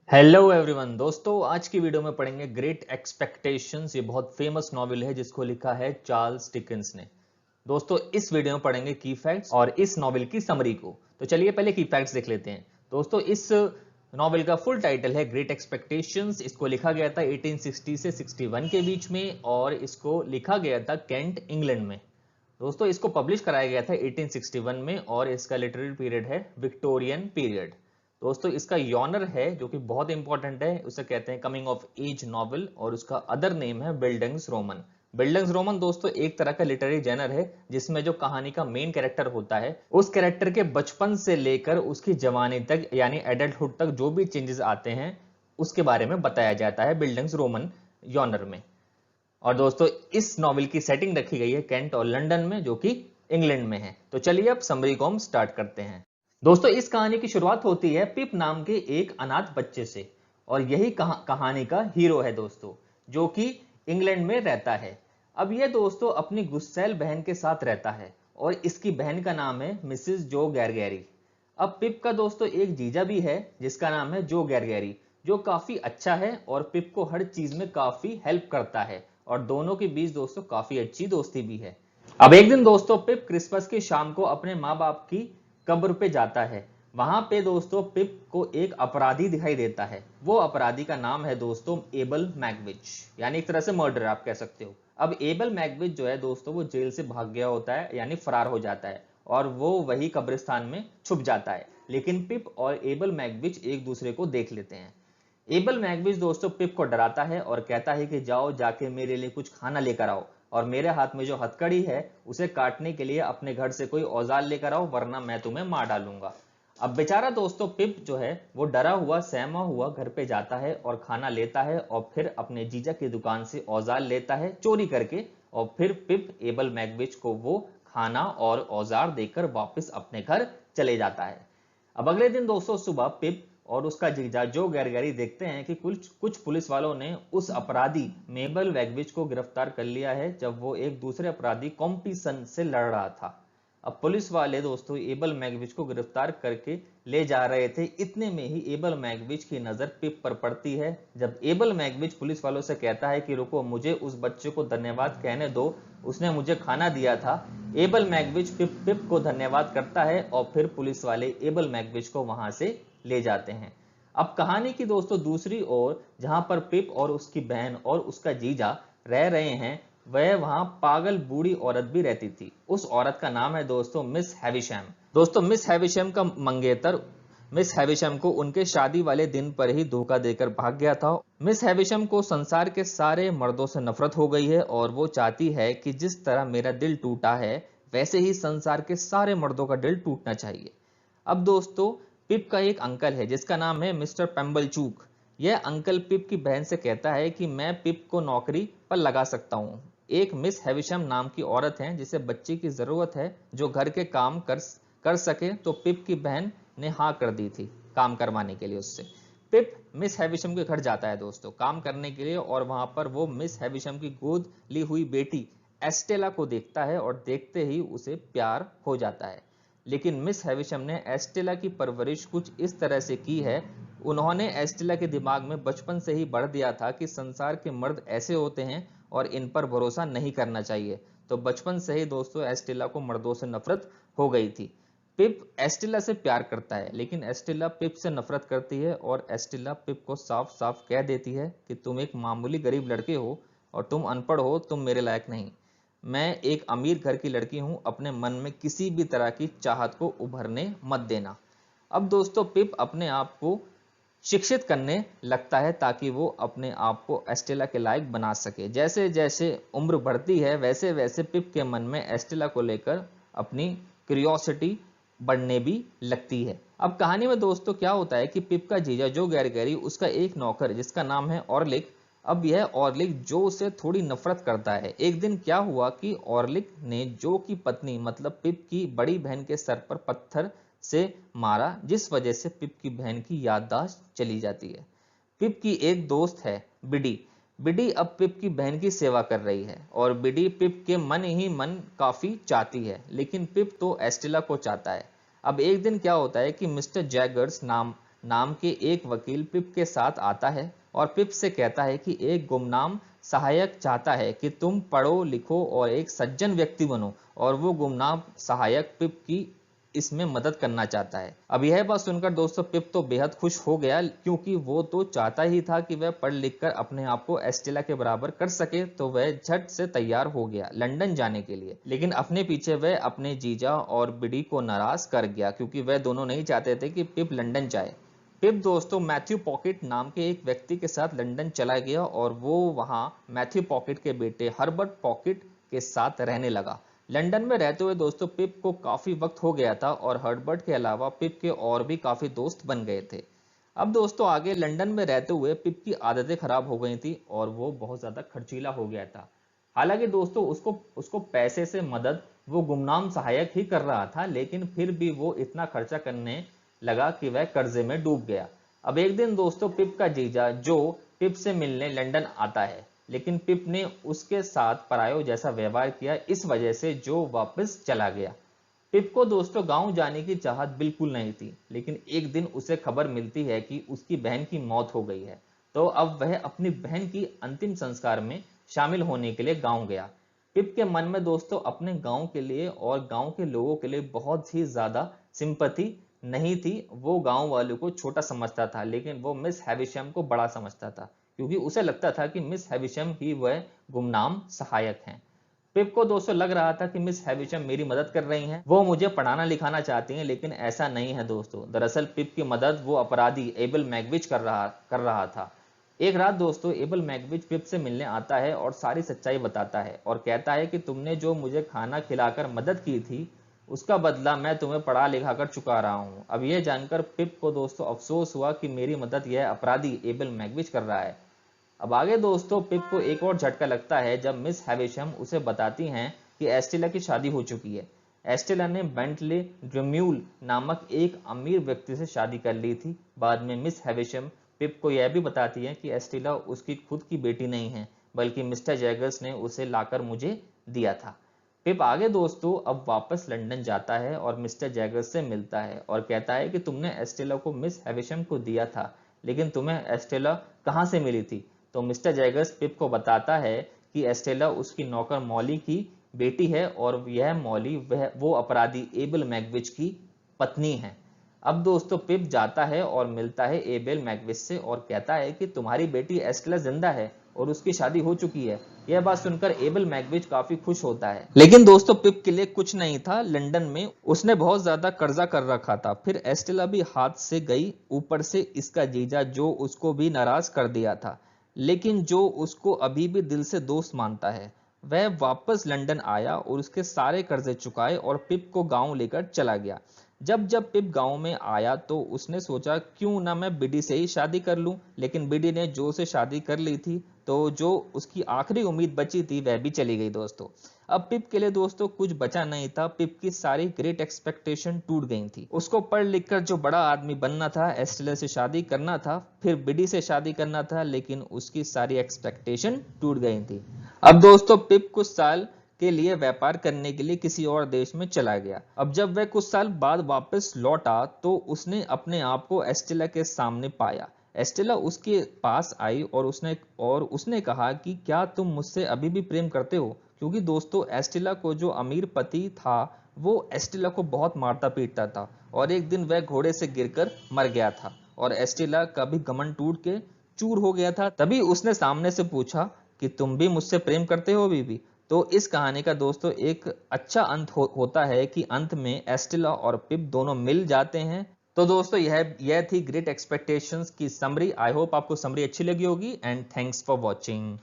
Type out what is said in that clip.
Hello everyone दोस्तों, आज की वीडियो में पढ़ेंगे ग्रेट एक्सपेक्टेशंस। ये बहुत फेमस नॉवेल है जिसको लिखा है चार्ल्स डिकेंस ने। दोस्तों, इस वीडियो में पढ़ेंगे की फैक्ट्स और इस नॉवेल की समरी को। तो चलिए पहले की फैक्ट्स देख लेते हैं। दोस्तों, इस नॉवेल का फुल टाइटल है ग्रेट एक्सपेक्टेशंस। इसको लिखा गया था 1860 से 61 के बीच में और इसको लिखा गया था कैंट, इंग्लैंड में। दोस्तों, इसको पब्लिश कराया गया था 1861 में और इसका लिटरेरी पीरियड है विक्टोरियन पीरियड। दोस्तों, इसका यॉनर है जो कि बहुत इंपॉर्टेंट है, उसे कहते हैं कमिंग ऑफ एज नॉवल और उसका अदर नेम है बिल्डिंग्स रोमन। बिल्डिंग्स रोमन दोस्तों एक तरह का लिटरेरी जेनर है जिसमें जो कहानी का मेन कैरेक्टर होता है उस कैरेक्टर के बचपन से लेकर उसकी जवानी तक यानी एडल्टहुड तक जो भी चेंजेस आते हैं उसके बारे में बताया जाता है बिल्डिंग्स रोमन यॉनर में। और दोस्तों, इस नॉवेल की सेटिंग रखी गई है कैंट और लंदन में जो कि इंग्लैंड में है। तो चलिए अब समरी को हम स्टार्ट करते हैं। दोस्तों, इस कहानी की शुरुआत होती है पिप नाम के एक अनाथ बच्चे से और यही कहानी का हीरो है दोस्तों, जो कि इंग्लैंड में रहता है। अब यह दोस्तों अपनी गुस्सैल बहन के साथ रहता है और इसकी बहन का नाम है मिसेस जो गैरगैरी। अब पिप का दोस्तों एक जीजा भी है जिसका नाम है जो गैरगैरी, जो काफी अच्छा है और पिप को हर चीज में काफी हेल्प करता है और दोनों के बीच दोस्तों काफी अच्छी दोस्ती भी है। अब एक दिन दोस्तों पिप क्रिसमस की शाम को अपने माँ बाप की कब्र पे जाता है। वहां पे दोस्तों पिप को एक अपराधी दिखाई देता है। वो अपराधी का नाम है दोस्तों एबल मैगविच, यानी एक तरह से मर्डर आप कह सकते हो। अब एबल मैगविच जो है दोस्तों वो जेल से भाग गया होता है यानी फरार हो जाता है और वो वही कब्रिस्तान में छुप जाता है। लेकिन पिप और एबल मैगविच एक दूसरे को देख लेते हैं। एबल मैगविच दोस्तों पिप को डराता है और कहता है कि जाओ जाके मेरे लिए कुछ खाना लेकर आओ और मेरे हाथ में जो हथकड़ी है उसे काटने के लिए अपने घर से कोई औजार लेकर आओ वरना मैं तुम्हें मार डालूंगा। अब बेचारा दोस्तों पिप जो है वो डरा हुआ सहमा हुआ घर पे जाता है और खाना लेता है और फिर अपने जीजा की दुकान से औजार लेता है चोरी करके और फिर पिप एबल मैगविच को वो खाना और औजार देकर वापस अपने घर चले जाता है। अब अगले दिन दोस्तों सुबह पिप और उसका जीजा जो गैरगैरी देखते हैं कि कुछ कुछ पुलिस वालों ने उस अपराधी मेबल वैगविच को गिरफ्तार कर लिया है जब वो एक दूसरे अपराधी कॉम्पिसन से लड़ रहा था। अब पुलिस वाले दोस्तों एबल मैगविच को गिरफ्तार करके ले जा रहे थे, इतने में ही एबल मैगविच की नजर पिप पर पड़ती है। जब एबल मैगविच पुलिस वालों से कहता है कि रुको, मुझे उस बच्चे को धन्यवाद कहने दो, उसने मुझे खाना दिया था। एबल मैगविच पिप को धन्यवाद करता है और फिर पुलिस वाले एबल मैगविच को वहां से ले जाते हैं। अब कहानी की दोस्तों दूसरी ओर जहां पर पिप और उसकी बहन और उसका जीजा रह रहे हैं वह वहां पागल बूढ़ी औरत भी रहती थी। उस औरत का नाम है दोस्तों मिस हैविशम। दोस्तों, मिस हैविशम का मंगेतर मिस हैविशम को उनके शादी वाले दिन पर ही धोखा देकर भाग गया था। मिस हैविशम को संसार के सारे मर्दों से नफरत हो गई है और वो चाहती है कि जिस तरह मेरा दिल टूटा है वैसे ही संसार के सारे मर्दों का दिल टूटना चाहिए। अब दोस्तों पिप का एक अंकल है जिसका नाम है मिस्टर पेम्बलचूक। यह अंकल पिप की बहन से कहता है कि मैं पिप को नौकरी पर लगा सकता हूँ। एक मिस हैविशम नाम की औरत है जिसे बच्चे की जरूरत है जो घर के काम कर सके, तो पिप की बहन ने हाँ कर दी थी काम करवाने के लिए उससे। पिप मिस हैविशम के घर जाता है दोस्तों काम करने के लिए और वहां पर वो मिस हैविशम की गोद ली हुई बेटी एस्टेला को देखता है और देखते ही उसे प्यार हो जाता है। लेकिन मिस हैविशम ने एस्टेला की परवरिश कुछ इस तरह से की है, उन्होंने एस्टेला के दिमाग में बचपन से ही भर दिया था कि संसार के मर्द ऐसे होते हैं और इन पर भरोसा नहीं करना चाहिए। तो बचपन से ही दोस्तों एस्टेला को मर्दों से नफरत हो गई थी। पिप एस्टेला से प्यार करता है लेकिन एस्टेला पिप से नफरत करती है और एस्टेला पिप को साफ साफ कह देती है कि तुम एक मामूली गरीब लड़के हो और तुम अनपढ़ हो, तुम मेरे लायक नहीं। मैं एक अमीर घर की लड़की हूं, अपने मन में किसी भी तरह की चाहत को उभरने मत देना। अब दोस्तों पिप अपने आप को शिक्षित करने लगता है ताकि वो अपने आप को एस्टेला के लायक बना सके। जैसे जैसे उम्र बढ़ती है वैसे वैसे पिप के मन में एस्टेला को लेकर अपनी क्यूरियोसिटी बढ़ने भी लगती है। अब कहानी में दोस्तों क्या होता है कि पिप का जीजा जो गैरगैरी उसका एक नौकर जिसका नाम है ऑर्लिक। अब यह ऑर्लिक जो से थोड़ी नफरत करता है। एक दिन क्या हुआ कि ऑर्लिक ने जो की पत्नी मतलब पिप की बड़ी बहन के सर पर पत्थर से मारा जिस वजह से पिप की बहन की याददाश्त चली जाती है। पिप की एक दोस्त है बिडी। बिडी अब पिप की बहन की सेवा कर रही है और बिडी पिप के मन ही मन काफी चाहती है, लेकिन पिप तो एस्टेला को चाहता है। अब एक दिन क्या होता है कि मिस्टर जैगर्स नाम के एक वकील पिप के साथ आता है और पिप से कहता है कि एक गुमनाम सहायक चाहता है कि तुम पढ़ो लिखो और एक सज्जन व्यक्ति बनो, और वो गुमनाम सहायक पिप की इसमें मदद करना चाहता है। अब यह बात सुनकर दोस्तों पिप तो बेहद खुश हो गया, क्योंकि वो तो चाहता ही था कि वह पढ़ लिख कर अपने आप को एस्टेला के बराबर कर सके। तो वह झट से तैयार हो गया लंदन जाने के लिए, लेकिन अपने पीछे वह अपने जीजा और बिडी को नाराज कर गया, क्योंकि वह दोनों नहीं चाहते थे कि पिप लंदन जाए। पिप दोस्तों मैथ्यू पॉकेट नाम के एक व्यक्ति के साथ लंदन चला गया और वो वहां मैथ्यू पॉकेट के बेटे हर्बर्ट पॉकेट के साथ रहने लगा। लंदन में रहते हुए दोस्तों पिप को काफी वक्त हो गया था और हर्बर्ट के अलावा पिप के और भी काफी दोस्त बन गए थे। अब दोस्तों आगे लंदन में रहते हुए पिप की आदतें खराब हो गई थी और वो बहुत ज्यादा खर्चीला हो गया था। हालांकि दोस्तों उसको पैसे से मदद वो गुमनाम सहायक ही कर रहा था, लेकिन फिर भी वो इतना खर्चा करने लगा कि वह कर्जे में डूब गया। अब एक दिन दोस्तों पिप का जीजा जो पिप से मिलने लंदन आता है, लेकिन पिप ने उसके साथ परायों जैसा व्यवहार किया, इस वजह से जो वापस चला गया। पिप को दोस्तों गांव जाने की चाहत बिल्कुल नहीं थी, लेकिन एक दिन उसे खबर मिलती है कि उसकी बहन की मौत हो गई है। तो अब वह अपनी बहन की अंतिम संस्कार में शामिल होने के लिए गांव गया। पिप के मन में दोस्तों अपने गांव के लिए और गांव के लोगों के लिए बहुत ही ज्यादा सिंपैथी नहीं थी। वो गांव वालों को छोटा समझता था, लेकिन वो मिस हैविशम को बड़ा समझता था, क्योंकि उसे लगता था कि मिस हैविशम ही वह गुमनाम सहायक हैं। पिप को दोस्तों लग रहा था कि मिस हैविशम मेरी मदद कर रही हैं, वो मुझे पढ़ाना लिखाना चाहती हैं, लेकिन ऐसा नहीं है दोस्तों। दरअसल पिप की मदद वो अपराधी एबल मैगविच कर रहा था। एक रात दोस्तों एबल मैगविच पिप से मिलने आता है और सारी सच्चाई बताता है और कहता है कि तुमने जो मुझे खाना खिलाकर मदद की थी, उसका बदला मैं तुम्हें पढ़ा लिखा कर चुका रहा हूं। अब यह जानकर पिप को दोस्तों अफसोस हुआ कि मेरी मदद यह अपराधी एबल मैगविच कर रहा है। अब आगे दोस्तों पिप को एक और झटका लगता है जब मिस हैविशम उसे बताती हैं कि एस्टेला की शादी हो चुकी है। एस्टेला ने बेंटले ड्रम्यूल नामक एक अमीर व्यक्ति से शादी कर ली थी। बाद में मिस हैविशम पिप को यह भी बताती है कि एस्टेला उसकी खुद की बेटी नहीं है, बल्कि मिस्टर जैगर्स ने उसे लाकर मुझे दिया था। पिप आगे दोस्तों अब वापस लंदन जाता है और मिस्टर जैगर्स से मिलता है और कहता है कि तुमने एस्टेला को मिस हैविशम को दिया था, लेकिन तुम्हें एस्टेला कहां से मिली थी? तो मिस्टर जैगर्स पिप को बताता है कि एस्टेला उसकी नौकर मॉली की बेटी है और यह मॉली वो अपराधी एबल मैगविच की पत्नी है। अब दोस्तों पिप जाता है और मिलता है एबल मैगविच से और कहता है कि तुम्हारी बेटी एस्टेला जिंदा है और उसकी शादी हो चुकी है। यह बात सुनकर एबल मैगविच काफी खुश होता है, लेकिन दोस्तों पिप के लिए कुछ नहीं था। लंदन में उसने बहुत ज्यादा कर्जा कर रखा था, फिर एस्टेला भी हाथ से गई, ऊपर से इसका जीजा जो उसको भी नाराज कर दिया था, लेकिन जो उसको अभी भी दिल से दोस्त मानता है। वह वापस लंदन आया और उसके सारे कर्जे चुकाए और पिप को गांव लेकर चला गया। जब जब पिप गांव में आया तो उसने सोचा क्यों ना मैं बिडी से ही शादी कर लूं, लेकिन बिडी ने जो से शादी कर ली थी, तो जो उसकी आखिरी उम्मीद बची थी वह भी चली गई दोस्तों। अब पिप के लिए दोस्तों कुछ बचा नहीं था। पिप की सारी ग्रेट एक्सपेक्टेशन टूट गई थी। उसको पढ़ लिख कर जो बड़ा आदमी बनना था, एस्टेला से शादी करना था, फिर बिडी से शादी करना था, लेकिन उसकी सारी एक्सपेक्टेशन टूट गई थी। अब दोस्तों पिप कुछ साल के लिए व्यापार करने के लिए किसी और देश में चला गया। अब जब वह कुछ साल बाद वापस लौटा तो उसने अपने आप को एस्टेला के सामने पाया। एस्टेला उसके पास आई और उसने कहा कि क्या तुम मुझसे अभी भी प्रेम करते हो? क्योंकि दोस्तों एस्टेला को जो अमीर पति था वो एस्टेला को बहुत मारता पीटता था और एक दिन वह घोड़े से गिरकर मर गया था और एस्टेला का भी घमंड टूट के चूर हो गया था। तभी उसने सामने से पूछा कि तुम भी मुझसे प्रेम करते हो बीबी? तो इस कहानी का दोस्तों एक अच्छा अंत होता है कि अंत में एस्टेला और पिप दोनों मिल जाते हैं। तो दोस्तों यह थी ग्रेट एक्सपेक्टेशंस की समरी। आई होप आपको समरी अच्छी लगी होगी एंड थैंक्स फॉर वॉचिंग।